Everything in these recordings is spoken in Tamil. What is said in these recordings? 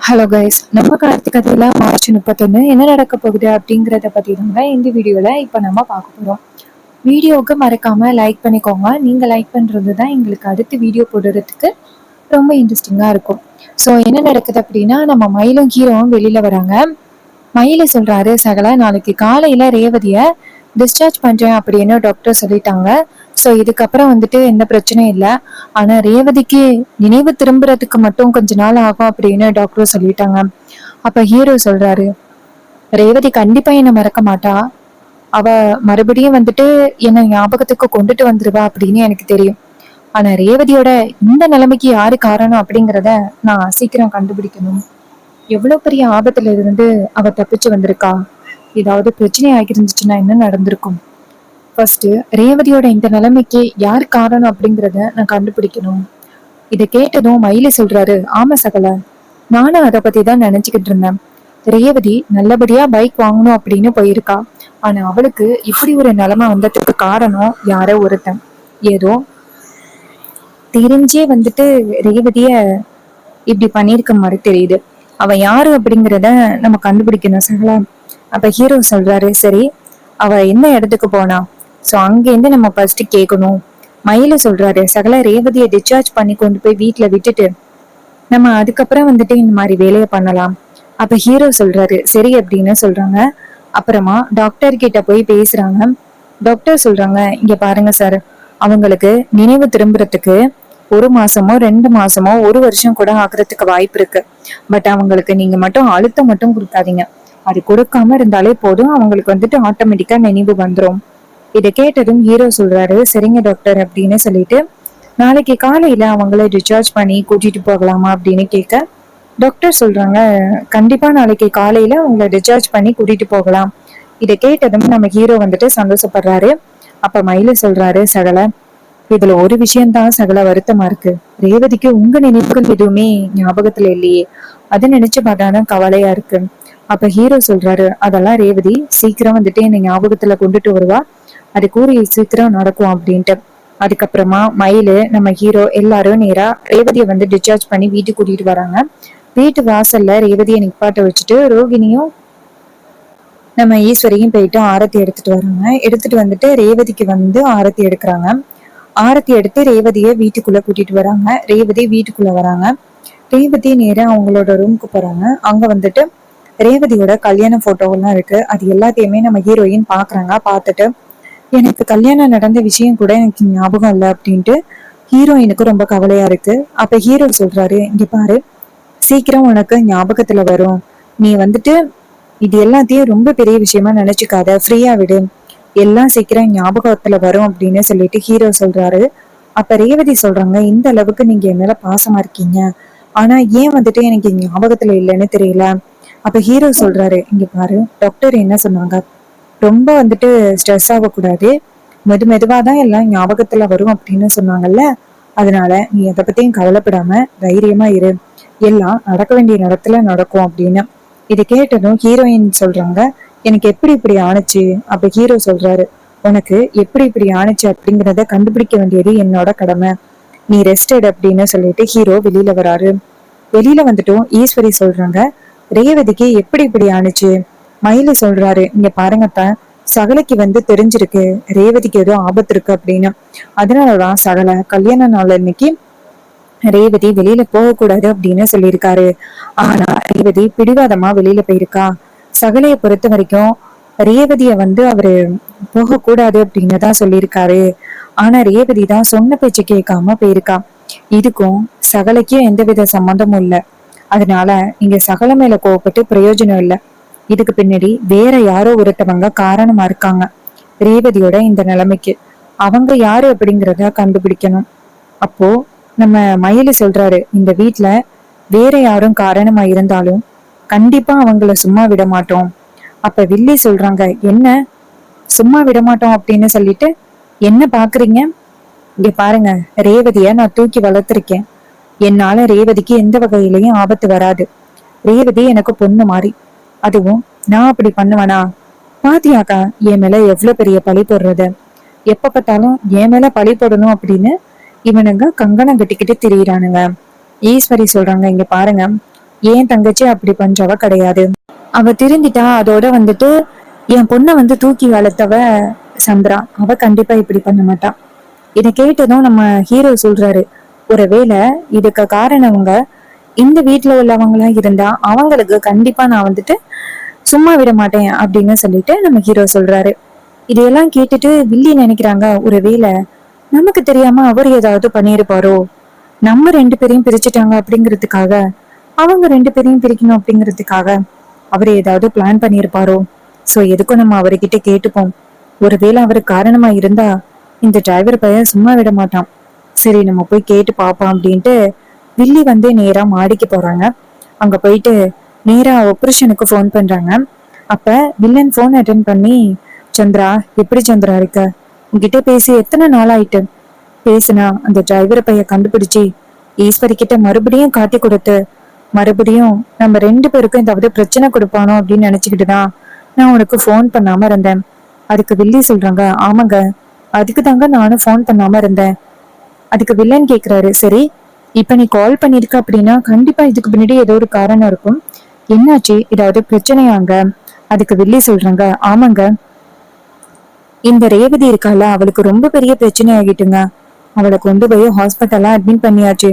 ஹலோ கைஸ், நம்ம கார்த்திகதையில மார்ச் 31 என்ன நடக்க போகுது அப்படிங்கிறத பத்தி தாங்க இந்த வீடியோல இப்ப நம்ம பார்க்க போறோம். வீடியோவுக்கு மறக்காம லைக் பண்ணிக்கோங்க. நீங்க லைக் பண்றது தான் எங்களுக்கு அடுத்து வீடியோ போடுறதுக்கு ரொம்ப இன்ட்ரெஸ்டிங்கா இருக்கும். ஸோ என்ன நடக்குது அப்படின்னா, நம்ம மயிலும் ஹீரோவும் வெளியில வராங்க. மயில சொல்றாரு, சகல நாளைக்கு காலையில ரேவதிய டிஸ்சார்ஜ் பண்றேன் அப்படின்னு டாக்டர் சொல்லிட்டாங்க. ஸோ இதுக்கப்புறம் வந்துட்டு எந்த பிரச்சனையும் இல்லை. ஆனா ரேவதிக்கு நினைவு திரும்புறதுக்கு மட்டும் கொஞ்ச நாள் ஆகும் அப்படின்னு டாக்டர் சொல்லிட்டாங்க. அப்ப ஹீரோ சொல்றாரு, ரேவதி கண்டிப்பா என்ன மறக்க மாட்டா. அவ மறுபடியும் வந்துட்டு என்ன ஞாபகத்துக்கு கொண்டுட்டு வந்துருவா அப்படின்னு எனக்கு தெரியும். ஆனா ரேவதியோட இந்த நிலைமைக்கு யாரு காரணம் அப்படிங்கிறத நான் சீக்கிரம் கண்டுபிடிக்கணும். எவ்வளவு பெரிய ஆபத்துல இருந்து அவ தப்பிச்சு வந்திருக்கா. ஏதாவது பிரச்சனை ஆகிருந்துச்சுன்னா என்ன நடந்திருக்கும். ஃபர்ஸ்ட் ரேவதியோட இந்த நிலைமைக்கு யார் காரணம் அப்படிங்கிறத நான் கண்டுபிடிக்கணும். இதை கேட்டதும் மயிலி சொல்றாரு, ஆமா சகல, நானும் அதை பத்தி தான் நினைச்சுக்கிட்டு இருந்தேன். ரேவதி நல்லபடியா பைக் வாங்கணும் அப்படின்னு போயிருக்கா. ஆனா அவளுக்கு இப்படி ஒரு நிலைமை வந்ததுக்கு காரணம் யாரோ ஒருத்தன் ஏதோ தெரிஞ்சே வந்துட்டு ரேவதிய இப்படி பண்ணிருக்க மாதிரி தெரியுது. அவ யாரு அப்படிங்கிறத நம்ம கண்டுபிடிக்கணும் சகலா. அப்ப ஹீரோ சொல்றாரு, சரி, அவ என்ன இடத்துக்கு போனா, சோ அங்கேருந்து நம்ம ஃபர்ஸ்ட் கேட்கணும். மயில சொல்றாரு, சகல ரேவதியை டிஸ்சார்ஜ் பண்ணி கொண்டு போய் வீட்டுல விட்டுட்டு நம்ம அதுக்கப்புறம் வந்துட்டு இந்த மாதிரி வேலையை பண்ணலாம். அப்ப ஹீரோ சொல்றாரு, சரி அப்படின்னு சொல்றாங்க. அப்புறமா டாக்டர் கிட்ட போய் பேசுறாங்க. டாக்டர் சொல்றாங்க, இங்க பாருங்க சார், அவங்களுக்கு நினைவு திரும்புறதுக்கு 1 மாசமோ 2 மாசமோ 1 வருஷம் கூட ஆகுறதுக்கு வாய்ப்பு இருக்கு. பட் அவங்களுக்கு நீங்க மட்டும் அழுத்தம் மட்டும் கொடுக்காதீங்க. அது கொடுக்காம இருந்தாலே போதும், அவங்களுக்கு வந்துட்டு ஆட்டோமேட்டிக்கா நினைவு வந்துடும். இதை கேட்டதும் ஹீரோ சொல்றாரு, சரிங்க டாக்டர் அப்படின்னு சொல்லிட்டு நாளைக்கு காலையில அவங்கள டிஸ்சார்ஜ் பண்ணி கூட்டிட்டு போகலாமா அப்படின்னு கேட்க, டாக்டர் சொல்றாங்க, கண்டிப்பா நாளைக்கு காலையில அவங்கள டிஸ்சார்ஜ் பண்ணி கூட்டிட்டு போகலாம். இதை கேட்டதும் நம்ம ஹீரோ வந்துட்டு சந்தோஷப்படுறாரு. அப்ப மயில சொல்றாரு, சகல, இதுல ஒரு விஷயம்தான் சகல வருத்தமா இருக்கு. ரேவதிக்கு உங்க நினைவுகள் எதுவுமே ஞாபகத்துல இல்லையே, அதை நினைச்சு பார்த்தாதான் கவலையா இருக்கு. அப்ப ஹீரோ சொல்றாரு, அதெல்லாம் ரேவதி சீக்கிரம் வந்துட்டு என்ன ஞாபகத்துல கொண்டுட்டு வருவா, அது கூறிய சீக்கிரம் நடக்கும் அப்படின்ட்டு. அதுக்கப்புறமா மயிலு நம்ம ஹீரோ எல்லாரும் நேரா ரேவதியை வந்து டிஸ்சார்ஜ் பண்ணி வீட்டுக்கு கூட்டிட்டு வராங்க. வீட்டு வாசல்ல ரேவதியை நிப்பாட்ட வச்சுட்டு ரோகிணியும் நம்ம ஈஸ்வரியும் போயிட்டு ஆரத்தி எடுத்துட்டு வராங்க. எடுத்துட்டு வந்துட்டு ரேவதிக்கு வந்து ஆரத்தி எடுக்கிறாங்க. ஆரத்தி எடுத்து ரேவதியை வீட்டுக்குள்ள கூட்டிட்டு வராங்க. ரேவதி வீட்டுக்குள்ள வராங்க. ரேவதி நேரா அவங்களோட ரூமுக்கு போறாங்க. அங்க வந்துட்டு ரேவதியோட கல்யாண போட்டோ எல்லாம் இருக்கு. அது எல்லாத்தையுமே நம்ம ஹீரோயின் பாக்குறாங்க. பார்த்துட்டு எனக்கு கல்யாணம் நடந்த விஷயம் கூட எனக்கு ஞாபகம் இல்லை அப்படின்ட்டு ஹீரோயினுக்கு ரொம்ப கவலையா இருக்கு. அப்ப ஹீரோ சொல்றாரு, இங்க பாரு, சீக்கிரம் உனக்கு ஞாபகத்துல வரும். நீ வந்துட்டு இது எல்லாத்தையும் ரொம்ப பெரிய விஷயமா நினைச்சுக்காத, ஃப்ரீயா விடு, எல்லாம் சீக்கிரம் ஞாபகத்துல வரும் அப்படின்னு சொல்லிட்டு ஹீரோ சொல்றாரு. அப்ப ரேவதி சொல்றாங்க, இந்த அளவுக்கு நீங்க என் மேல பாசமா இருக்கீங்க, ஆனா ஏன் வந்துட்டு எனக்கு ஞாபகத்துல இல்லைன்னு தெரியல. அப்ப ஹீரோ சொல்றாரு, இங்க பாரு, டாக்டர் என்ன சொன்னாங்க, ரொம்ப வந்துட்டு ஸ்ட்ரெஸ் ஆகக்கூடாது, மெதுவாதான் எல்லாம் ஞாபகத்துல வரும் அப்படின்னு சொன்னாங்கல்ல. அதனால நீ எதை பத்தியும் கவலைப்படாம தைரியமா இரு, எல்லாம் நடக்க வேண்டிய இடத்துல நடக்கும் அப்படின்னு. இது கேட்டதும் ஹீரோயின் சொல்றாங்க, எனக்கு எப்படி இப்படி ஆணுச்சு. அப்ப ஹீரோ சொல்றாரு, உனக்கு எப்படி இப்படி ஆணுச்சு அப்படிங்கிறத கண்டுபிடிக்க வேண்டியது என்னோட கடமை, நீ ரெஸ்ட் எடு அப்படின்னு சொல்லிட்டு ஹீரோ வெளியில வராரு. வெளியில வந்துட்டும் ஈஸ்வரி சொல்றாங்க, ரேவதிக்கு எப்படி இப்படி ஆணுச்சு. மயில சொல்றாரு, இங்க பாருங்கப்ப, சகலைக்கு வந்து தெரிஞ்சிருக்கு ரேவதிக்கு ஏதோ ஆபத்து இருக்கு அப்படின்னு. அதனாலதான் சகல கல்யாண நாள் அன்னைக்கு ரேவதி வெளியில போகக்கூடாது அப்படின்னு சொல்லியிருக்காரு. ஆனா ரேவதி பிடிவாதமா வெளியில போயிருக்கா. சகலைய பொறுத்த வரைக்கும் ரேவதிய வந்து அவரு போகக்கூடாது அப்படின்னு தான் சொல்லியிருக்காரு. ஆனா ரேவதி தான் சொன்ன பேச்சு கேட்காம போயிருக்கா. இதுக்கும் சகலைக்கும் எந்தவித சம்மந்தமும் இல்லை. அதனால இங்க சகல மேல கோவப்பட்டு பிரயோஜனம் இல்லை. இதுக்கு பின்னாடி வேற யாரோ ஒருத்தவங்க காரணமா இருக்காங்க ரேவதியோட இந்த நிலைமைக்கு. அவங்க யாரு அப்படிங்கிறத கண்டுபிடிக்கணும். அப்போ நம்ம மயிலு சொல்றாரு, இந்த வீட்டுல வேற யாரும் காரணமா இருந்தாலும் கண்டிப்பா அவங்கள சும்மா விட மாட்டோம். அப்ப வில்லி சொல்றாங்க, என்ன சும்மா விட மாட்டோம் அப்படின்னு சொல்லிட்டு என்ன பாக்குறீங்க, இங்க பாருங்க, ரேவதிய நான் தூக்கி வளர்த்திருக்கேன். என்னால ரேவதிக்கு எந்த வகையிலையும் ஆபத்து வராது. ரேவதி எனக்கு பொண்ணு மாதிரி. அதுவும் நான் அப்படி பண்ணுவேனா, பாத்தியாக்கா என் மேல எவ்வளவு பெரிய பழி போடுறது, எப்ப பார்த்தாலும் என் மேல பழி போடணும் அப்படின்னு இவனுங்க கங்கணம் கட்டிக்கிட்டு திரியிறானுங்க. ஈஸ்வரி சொல்றாங்க, இங்க பாருங்க, ஏன் தங்கச்சி அப்படி பண்றவ கிடையாது. அவ திருந்திட்டா அதோட வந்துட்டு என் பொண்ணை வந்து தூக்கி வளர்த்தவ சந்திரா, அவ கண்டிப்பா இப்படி பண்ண மாட்டா. இதை கேட்டதும் நம்ம ஹீரோ சொல்றாரு, ஒருவேளை இதுக்கு காரணவங்க இந்த வீட்டுல உள்ளவங்களா இருந்தா அவங்களுக்கு கண்டிப்பா நான் வந்துட்டு சும்மா விட மாட்டேன் அப்படின்னு சொல்லிட்டு நம்ம ஹீரோ சொல்றாரு. இதையெல்லாம் கேட்டுட்டு வில்லி நினைக்கிறாங்க, ஒருவேளை நமக்கு தெரியாம அவர் ஏதாவது பண்ணிருப்பாரோ, நம்ம ரெண்டு பேரையும் பிரிச்சுட்டாங்க அப்படிங்கிறதுக்காக, அவங்க ரெண்டு பேரையும் பிரிக்கணும் அப்படிங்கிறதுக்காக அவர் ஏதாவது பிளான் பண்ணியிருப்பாரோ. சோ எதுக்கும் நம்ம அவர்கிட்ட கேட்டுப்போம். ஒருவேளை அவரு காரணமா இருந்தா இந்த டிரைவர் பையன் சும்மா விட மாட்டான். சரி நம்ம போய் கேட்டு பாப்போம் அப்படின்ட்டு வில்லி வந்து நேரா மாடிக்கு போறாங்க. அங்க போயிட்டு நேரா ஆபரேஷனுக்கு ஃபோன் பண்றாங்க. அப்ப வில்லன் போன் அட்டன் பண்ணி, சந்திரா எப்படி சந்திரா இருக்க, உங்ககிட்ட பேசி எத்தனை நாள் ஆயிட்டு, பேசுனா அந்த டிரைவர் பைய கண்டுபிடிச்சு ஈஸ்வரி கிட்ட மறுபடியும் காட்டி கொடுத்து மறுபடியும் நம்ம ரெண்டு பேருக்கும் ஏதாவது பிரச்சனை கொடுப்பானோ அப்படின்னு நினைச்சுக்கிட்டுதான் நான் உனக்கு ஃபோன் பண்ணாம இருந்தேன். அதுக்கு வில்லி சொல்றாங்க, ஆமாங்க அதுக்கு தாங்க நானும் ஃபோன் பண்ணாம இருந்தேன். அதுக்கு வில்லன் கேக்குறாரு, சரி இப்ப நீ கால் பண்ணிருக்க அப்படின்னா கண்டிப்பா இதுக்கு பின்னாடி ஏதோ ஒரு காரணம் இருக்கும், என்னாச்சு ஏதாவது பிரச்சனையாங்க? அதுக்கு வில்லி சொல்றாங்க, ஆமாங்க இந்த ரேவதி இருக்கால அவளுக்கு ரொம்ப பெரிய பிரச்சனை ஆகிட்டுங்க. அவளை கொண்டு போய் ஹாஸ்பிட்டலா அட்மிட் பண்ணியாச்சு.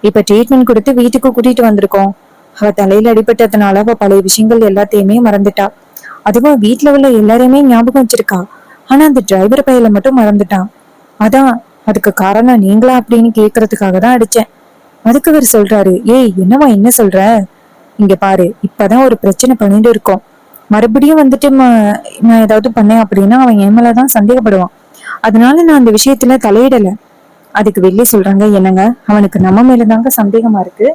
இப்ப ட்ரீட்மெண்ட் கொடுத்து வீட்டுக்கு கூட்டிட்டு வந்திருக்கோம். அவ தலையில அடிபட்டதுனால அவ பழைய விஷயங்கள் எல்லாத்தையுமே மறந்துட்டா. அதுவும் வீட்டுல உள்ள எல்லாரையுமே ஞாபகம் வச்சிருக்கா. ஆனா அந்த டிரைவர் பையில மட்டும் மறந்துட்டான். அதான் அதுக்கு காரணம் நீங்களா அப்படின்னு கேக்குறதுக்காக தான் அடிச்சேன். அதுக்கு அவர் சொல்றாரு, ஏய் என்னவா என்ன சொல்ற, இங்க பாரு இப்பதான் ஒரு பிரச்சனை பண்ணிட்டு இருக்கோம், மறுபடியும் வந்துட்டு நான் ஏதாவது பண்ணேன் அப்படின்னா அவன் என் மேலதான் சந்தேகப்படுவான். அதனால நான் அந்த விஷயத்துல தலையிடல. அதுக்கு வெளியே சொல்றாங்க, என்னங்க அவனுக்கு நம்ம மேலதாங்க சந்தேகமா இருக்கு,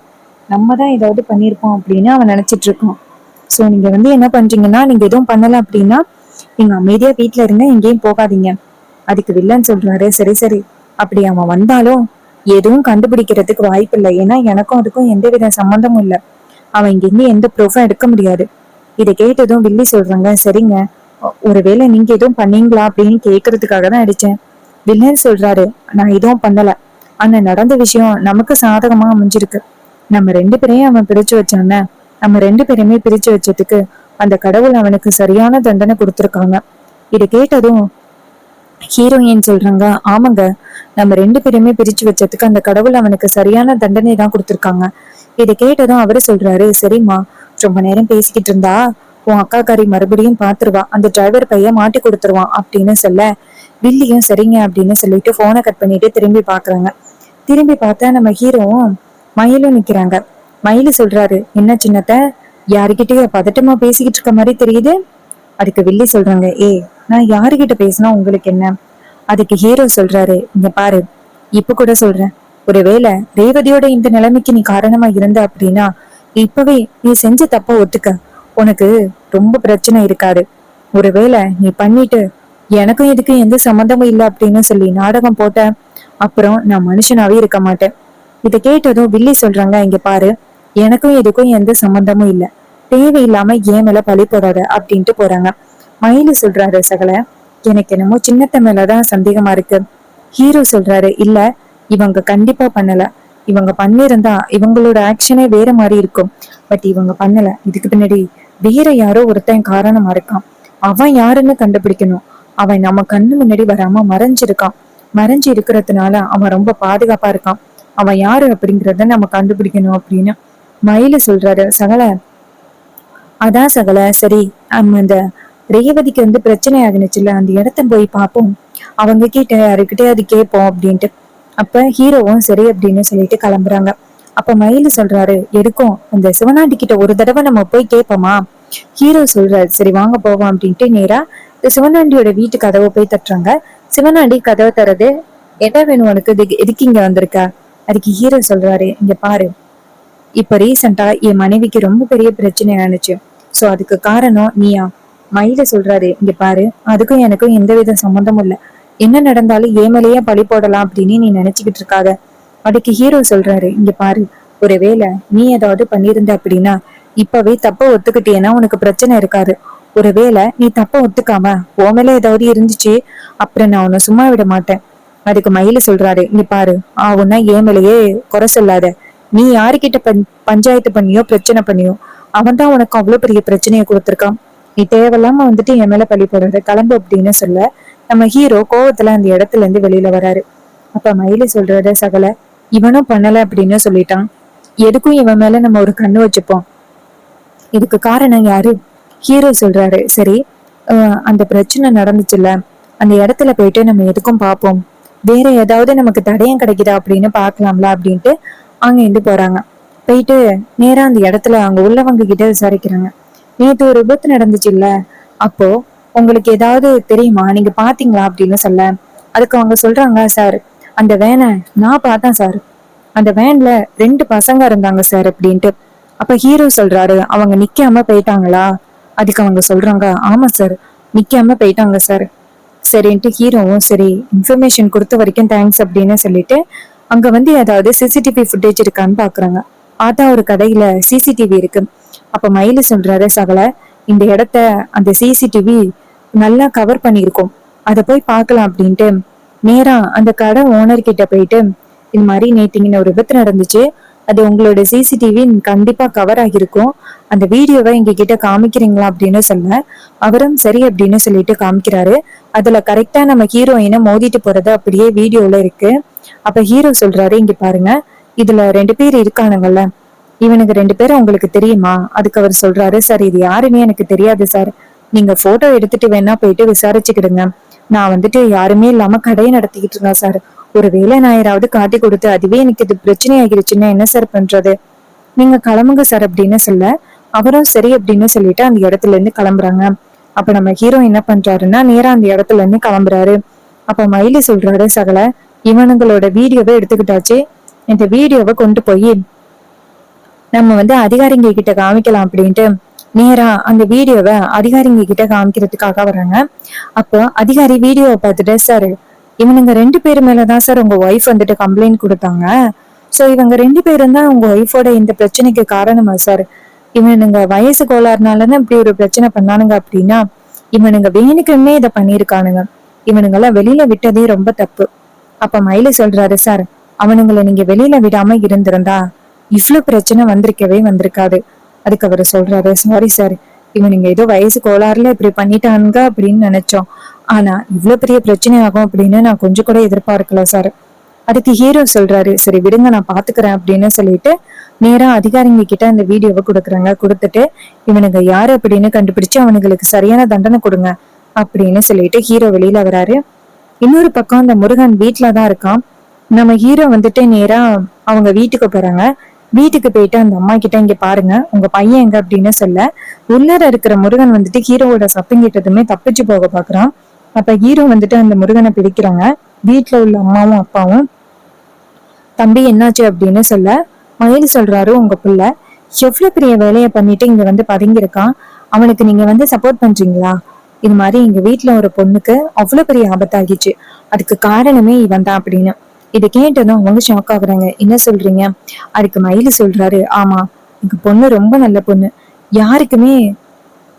நம்ம தான் ஏதாவது பண்ணிருப்போம் அப்படின்னு அவன் நினைச்சிட்டு இருக்கான். சோ நீங்க வந்து என்ன பண்றீங்கன்னா, நீங்க எதுவும் பண்ணல அப்படின்னா நீங்க அமைதியா வீட்டுல இருங்க, எங்கேயும் போகாதீங்க. அதுக்கு வில்லன் சொல்றாரு, சரி சரி அப்படி அவன் வந்தாலும் எதுவும் கண்டுபிடிக்கிறதுக்கு வாய்ப்பு இல்லை, ஏன்னா எனக்கும் அதுக்கும் எந்தவித சம்மந்தமும் இல்லை, அவன் இங்க இருந்து எந்த ப்ரூஃபும் எடுக்க முடியாது. இதை கேட்டதும் வில்லி சொல்றாங்க, சரிங்க ஒருவேளை நீங்க எதுவும் பண்ணீங்களா அப்படின்னு கேக்குறதுக்காக தான் அடிச்சேன். வில்லன் சொல்றாரு, நான் எதுவும் பண்ணல, ஆனா நடந்த விஷயம் நமக்கு சாதகமா அமைஞ்சிருக்கு. நம்ம ரெண்டு பேரையும் அவன் பிரிச்சு வச்சான, நம்ம ரெண்டு பேருமே பிரிச்சு வச்சதுக்கு அந்த கடவுள் அவனுக்கு சரியான தண்டனை கொடுத்திருக்காங்க. இதை கேட்டதும் ஹீரோயின் சொல்றாங்க, ஆமாங்க நம்ம ரெண்டு பேருமே பிரிச்சு வச்சதுக்கு அந்த கடவுள் அவனுக்கு சரியான தண்டனை தான் கொடுத்திருக்காங்க. இதை கேட்டதும் அவரு சொல்றாரு, சரிம்மா ரொம்ப நேரம் பேசிக்கிட்டு இருந்தா உன் அக்காக்காரி மறுபடியும் பாத்துருவா, அந்த டிரைவர் பையன் மாட்டி கொடுத்துருவான் அப்படின்னு சொல்ல, வில்லியும் சரிங்க அப்படின்னு சொல்லிட்டு போனை கட் பண்ணிட்டு திரும்பி பாக்குறாங்க. திரும்பி பார்த்தா நம்ம ஹீரோவும் மயிலும் நிக்கிறாங்க. மயிலு சொல்றாரு, என்ன சின்னத்த யாருக்கிட்டயோ பதட்டமா பேசிக்கிட்டு இருக்க மாதிரி தெரியுது. அதுக்கு வில்லி சொல்றாங்க, ஏய் நான் யாருகிட்ட பேசினா உங்களுக்கு என்ன? அதுக்கு ஹீரோ சொல்றாரு, இங்க பாரு இப்ப கூட சொல்றேன், ஒருவேளை ரேவதியோட இந்த நிலைமைக்கு நீ காரணமா இருந்த அப்படின்னா இப்பவே நீ செஞ்ச தப்ப ஒத்துக்க, உனக்கு ரொம்ப பிரச்சனை இருக்காது. ஒருவேளை நீ பண்ணிட்டு எனக்கும் இதுக்கும் எந்த சம்மந்தமும் இல்லை அப்படின்னு சொல்லி நாடகம் போட்ட அப்புறம் நான் மனுஷனாவே இருக்க மாட்டேன். இதை கேட்டதும் வில்லி சொல்றாங்க, இங்க பாரு எனக்கும் இதுக்கும் எந்த சம்மந்தமும் இல்லை, தேவையில்லாம ஏன் மேல பழி போடாத அப்படின்ட்டு போறாங்க. மயிலு சொல்றாரு, சகல எனக்கு என்னமோ சின்னத்த மேலதான் சந்தேகமா இருக்கு. ஹீரோ சொல்றாரு, இல்ல இவங்க கண்டிப்பா பண்ணல, இவங்க பண்ணிருந்தா இவங்களோட ஆக்ஷனே வேற மாதிரி இருக்கும், பட் இவங்க பண்ணல, இதுக்கு பின்னாடி வேற யாரோ ஒருத்தன் காரணமா இருக்கான், அவன் யாருன்னு கண்டுபிடிக்கணும். அவன் நம்ம கண்ணு முன்னாடி வராம மறைஞ்சிருக்கான், மறைஞ்சு இருக்கிறதுனால அவன் ரொம்ப பாதுகாப்பா இருக்கான், அவன் யாரு அப்படிங்கிறத நம்ம கண்டுபிடிக்கணும் அப்படின்னு மயிலு சொல்றாரு. சகல அதான் சகல சரி நம்ம இந்த ரேவதிக்கு வந்து பிரச்சனை ஆகுனுச்சுல்ல, அந்த இடத்த போய் பார்ப்போம், அவங்க கிட்ட யாருக்கிட்டே அது கேட்போம் அப்படின்ட்டு. அப்ப ஹீரோவும் சரி அப்படின்னு சொல்லிட்டு கிளம்புறாங்க. அப்ப மயிலு சொல்றாரு, எதுக்கும் அந்த சிவனாண்டி கிட்ட ஒரு தடவை நம்ம போய் கேட்போமா? ஹீரோ சொல்றாரு, சரி வாங்க போவோம் அப்படின்ட்டு நேரா சிவனாண்டியோட வீட்டு கதவை போய் தட்டுறாங்க. சிவனாண்டி கதவை தரது, என்ன வேணும் உனக்கு, எதுக்கு இங்க வந்திருக்க? அதுக்கு ஹீரோ சொல்றாரு, இங்க பாரு இப்ப ரீசெண்டா என் மனைவிக்கு ரொம்ப பெரிய பிரச்சனை ஆனிச்சு, சோ அதுக்கு காரணம் நீயா? மயில சொல்றாரு, இங்க பாரு அதுக்கும் எனக்கும் எந்தவித சம்மந்தமும் இல்ல, என்ன நடந்தாலும் ஏமலையே பழி போடலாம் அப்படின்னு நீ நினைச்சுக்கிட்டு இருக்காத. அதுக்கு ஹீரோ சொல்றாரு, இங்க பாரு ஒருவேளை நீ ஏதாவது பண்ணிருந்த அப்படின்னா இப்பவே தப்ப ஒத்துக்கிட்டேன்னா உனக்கு பிரச்சனை இருக்காது, ஒருவேளை நீ தப்ப ஒத்துக்காம உன் மேல ஏதாவது இருந்துச்சு அப்புறம் நான் உன்னை சும்மா விட மாட்டேன். அதுக்கு மயில சொல்றாரு, இங்க பாரு உன்ன ஏமலையே குறை சொல்லாத, நீ யாருக்கிட்ட பஞ்சாயத்து பண்ணியோ பிரச்சனை பண்ணியோ அவன் தான் உனக்கு அவ்வளவு பெரிய பிரச்சனையை கொடுத்துருக்கான். நீ தேவையில்லாம வந்துட்டு என் மேல பழி போடுறத கிளம்பு அப்படின்னு சொல்ல நம்ம ஹீரோ கோவத்துல அந்த இடத்துல இருந்து வெளியில வராரு. அப்ப மயிலு சொல்றத சகல இவனும் பண்ணல அப்படின்னு சொல்லிட்டான். எதுக்கும் இவன் மேல நம்ம ஒரு கண்ணு வச்சுப்போம். இதுக்கு காரணம் யாரு? ஹீரோ சொல்றாரு, சரி அந்த பிரச்சனை நடந்துச்சுல்ல, அந்த இடத்துல போயிட்டு நம்ம எதுக்கும் பார்ப்போம், வேற ஏதாவது நமக்கு தடயம் கிடைக்குதா அப்படின்னு பாக்கலாம்ல அப்படின்ட்டு அங்க இருந்து போறாங்க. போயிட்டு நேரா அந்த இடத்துல அங்க உள்ளவங்க கிட்ட விசாரிக்கிறாங்க. நேத்து ஒரு விபத்து நடந்துச்சு இல்ல, அப்போ உங்களுக்கு ஏதாவது தெரியுமா, நீங்க பாத்தீங்களா அப்படின்னு சொல்ல அதுக்கு அவங்க சொல்றாங்க, சார் அந்த வேனை நான் பார்த்தேன் சார், அந்த வேன்ல 2 பசங்க இருந்தாங்க சார் அப்படின்ட்டு. அப்ப ஹீரோ சொல்றாரு, அவங்க நிக்காம போயிட்டாங்களா? அதுக்கு அவங்க சொல்றாங்க, ஆமா சார் நிக்காம போயிட்டாங்க சார். சரின்ட்டு ஹீரோவும் சரி இன்ஃபர்மேஷன் கொடுத்த வரைக்கும் தேங்க்ஸ் அப்படின்னு சொல்லிட்டு அங்க வந்து ஏதாவது சிசிடிவி ஃபுட்டேஜ் இருக்கான்னு பாக்குறாங்க. பார்த்தா ஒரு கடையில சிசிடிவி இருக்கு. அப்ப மயிலு சொல்றாரு, சகல இந்த இடத்த அந்த சிசிடிவி நல்லா கவர் பண்ணியிருக்கோம், அதை போய் பார்க்கலாம் அப்படின்ட்டு நேரா அந்த கடை ஓனர் கிட்ட போயிட்டு இது மாதிரி நேத்திங்க ஒரு விபத்து நடந்துச்சு, அது உங்களோட சிசிடிவி கண்டிப்பா கவர் ஆகிருக்கும், அந்த வீடியோவை எங்க கிட்ட காமிக்கிறீங்களா அப்படின்னு சொல்ல அவரும் சரி அப்படின்னு சொல்லிட்டு காமிக்கிறாரு. அதுல கரெக்டா நம்ம ஹீரோயினை மோதிட்டு போறது அப்படியே வீடியோல இருக்கு. அப்ப ஹீரோ சொல்றாரு, இங்க பாருங்க இதுல 2 பேர் இருக்கானுங்கல்ல, இவனுக்கு 2 பேரும் உங்களுக்கு தெரியுமா? அதுக்கு அவர் சொல்றாரு, சார் இது யாருன்னு எனக்கு தெரியாது சார், நீங்க போட்டோ எடுத்துட்டு வேணா போயிட்டு விசாரிச்சுக்கிடுங்க, நான் வந்துட்டு யாருமே இல்லாம கடையை நடத்திக்கிட்டு இருக்கேன் சார், ஒருவேளை நான் யாராவது காட்டி கொடுத்து அதுவே எனக்கு இது பிரச்சனை ஆகிருச்சுன்னா என்ன சார் பண்றது, நீங்க கிளம்புங்க சார் அப்படின்னு சொல்ல அவரும் சரி அப்படின்னு சொல்லிட்டு அந்த இடத்துல இருந்து கிளம்புறாங்க. அப்ப நம்ம ஹீரோ என்ன பண்றாருன்னா நேரா அந்த இடத்துல இருந்து கிளம்புறாரு. அப்ப மயிலு சொல்றாரு, சகல இவனுங்களோட வீடியோவை எடுத்துக்கிட்டாச்சு, இந்த வீடியோவை கொண்டு போய் நம்ம வந்து அதிகாரிங்க கிட்ட காமிக்கலாம் அப்படின்ட்டு நேரா அந்த வீடியோவை அதிகாரிங்க கிட்ட காமிக்கிறதுக்காக வராங்க. அப்போ அதிகாரி வீடியோவை பார்த்துட்டு, சார் இவனுங்க 2 பேர் மேலதான் சார் உங்க ஒய்ஃப் வந்துட்டு கம்ப்ளைண்ட் கொடுத்தாங்க, சோ இவங்க 2 பேரும் தான் உங்க ஒய்ஃபோட இந்த பிரச்சனைக்கு காரணமா சார், இவனுங்க வயசு கோளாறுனாலதான் இப்படி ஒரு பிரச்சனை பண்ணானுங்க அப்படின்னா இவனுங்க வேணுக்குமே இதை பண்ணிருக்கானுங்க, இவனுங்கெல்லாம் வெளியில விட்டதே ரொம்ப தப்பு. அப்ப மயிலு சொல்றாரு, சார் அவனுங்களை நீங்க வெளியில விடாம இருந்திருந்தா இவ்வளவு பிரச்சனை வந்திருக்கவே வந்திருக்காது. அதுக்கு அவரு சொல்றாரு, சாரி சார் இவனுங்க ஏதோ வயசு கோளாறுல இப்படி பண்ணிட்டானுங்க அப்படின்னு நினைச்சோம், ஆனா இவ்வளவு பெரிய பிரச்சனை ஆகும் அப்படின்னு நான் கொஞ்சம் கூட எதிர்பார்க்கல சார். அதுக்கு ஹீரோ சொல்றாரு, சரி விடுங்க நான் பாத்துக்கிறேன் அப்படின்னு சொல்லிட்டு நேரா அதிகாரிங்க கிட்ட அந்த வீடியோவை கொடுக்குறாங்க. கொடுத்துட்டு இவனுங்க யாரு அப்படின்னு கண்டுபிடிச்சு அவனுங்களுக்கு சரியான தண்டனை கொடுங்க அப்படின்னு சொல்லிட்டு ஹீரோ வெளியில வராரு. இன்னொரு பக்கம் அந்த முருகன் வீட்டுலதான் இருக்கான். நம்ம ஹீரோ வந்துட்டு நேரா அவங்க வீட்டுக்கு போறாங்க. வீட்டுக்கு போயிட்டு அந்த அம்மா கிட்ட, இங்க பாருங்க உங்க பையன் எங்க அப்படின்னு சொல்ல உள்ளர இருக்கிற முருகன் வந்துட்டு ஹீரோவோட சத்தம் கேட்டதுமே தப்பிச்சு போக பாக்குறான். அப்ப ஹீரோ வந்துட்டு அந்த முருகனை பிடிக்கிறாங்க. வீட்டுல உள்ள அம்மாவும் அப்பாவும் தம்பி என்னாச்சு அப்படின்னு சொல்ல மயில் சொல்றாரு, உங்க பிள்ளை எவ்வளவு பெரிய வேலையை பண்ணிட்டு இங்க வந்து பதுங்கிருக்கான், அவனுக்கு நீங்க வந்து சப்போர்ட் பண்றீங்களா, இது மாதிரி எங்க வீட்டுல ஒரு பொண்ணுக்கு அவ்வளவு பெரிய ஆபத்தாகிச்சு, அதுக்கு காரணமே இவன் தான் அப்படின்னு. இதை கேட்டதும் அவங்க ஷாக் ஆகுறாங்க. என்ன சொல்றீங்க? அதுக்கு மயிலு சொல்றாரு, ஆமா எங்க பொண்ணு ரொம்ப நல்ல பொண்ணு, யாருக்குமே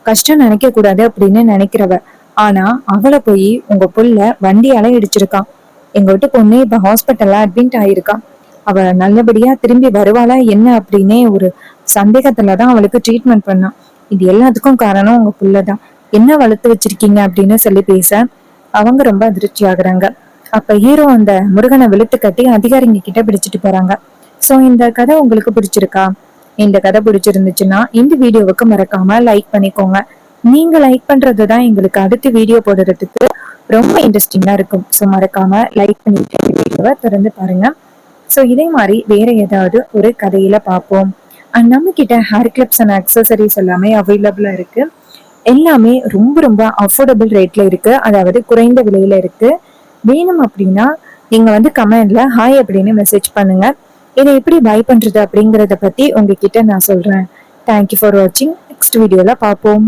கஷ்டம் நினைக்க கூடாது அப்படின்னு நினைக்கிறவ, ஆனா அவளை போய் உங்க புள்ள வண்டியால இடிச்சிருக்கான், எங்க வீட்டு பொண்ணு இப்ப ஹாஸ்பிட்டல்ல அட்மிட் ஆயிருக்கான், அவ நல்லபடியா திரும்பி வருவாளா என்ன அப்படின்னே ஒரு சந்தேகத்துலதான் அவளுக்கு ட்ரீட்மெண்ட் பண்ணான், இது எல்லாத்துக்கும் காரணம் உங்க புள்ளதான், என்ன வளர்த்து வச்சிருக்கீங்க அப்படின்னு சொல்லி பேச அவங்க ரொம்ப அதிர்ச்சி ஆகுறாங்க. அப்ப ஹீரோ அந்த முருகனை வெளுத்து கட்டி அதிகாரிங்க கிட்ட பிடிச்சிட்டு போறாங்க. சோ இந்த கதை உங்களுக்கு பிடிச்சிருக்கா? இந்த கதை பிடிச்சிருந்துச்சுன்னா இந்த வீடியோவுக்கு மறக்காம லைக் பண்ணிக்கோங்க. நீங்க லைக் பண்றதுதான் எங்களுக்கு அடுத்த வீடியோ போடுறதுக்கு ரொம்ப இன்ட்ரெஸ்டிங்கா இருக்கும். ஸோ மறக்காம லைக் பண்ணிட்டு வீடியோவை திறந்து பாருங்க. ஸோ இதே மாதிரி வேற ஏதாவது ஒரு கதையில பார்ப்போம். அண்ட் நம்ம கிட்ட ஹேர் கிளிப்ஸ் அண்ட் அக்சசரிஸ் எல்லாமே அவைலபிளா இருக்கு. எல்லாமே ரொம்ப ரொம்ப அஃபோர்டபுள் ரேட்ல இருக்கு, அதாவது குறைந்த விலையில இருக்கு. வேணும் அப்படின்னா நீங்க வந்து கமெண்ட்ல ஹாய் அப்படின்னு மெசேஜ் பண்ணுங்க. இதை எப்படி பை பண்றது அப்படிங்கறத பத்தி உங்ககிட்ட நான் சொல்றேன். தேங்க்யூ ஃபார் வாட்சிங். நெக்ஸ்ட் வீடியோல பார்ப்போம்.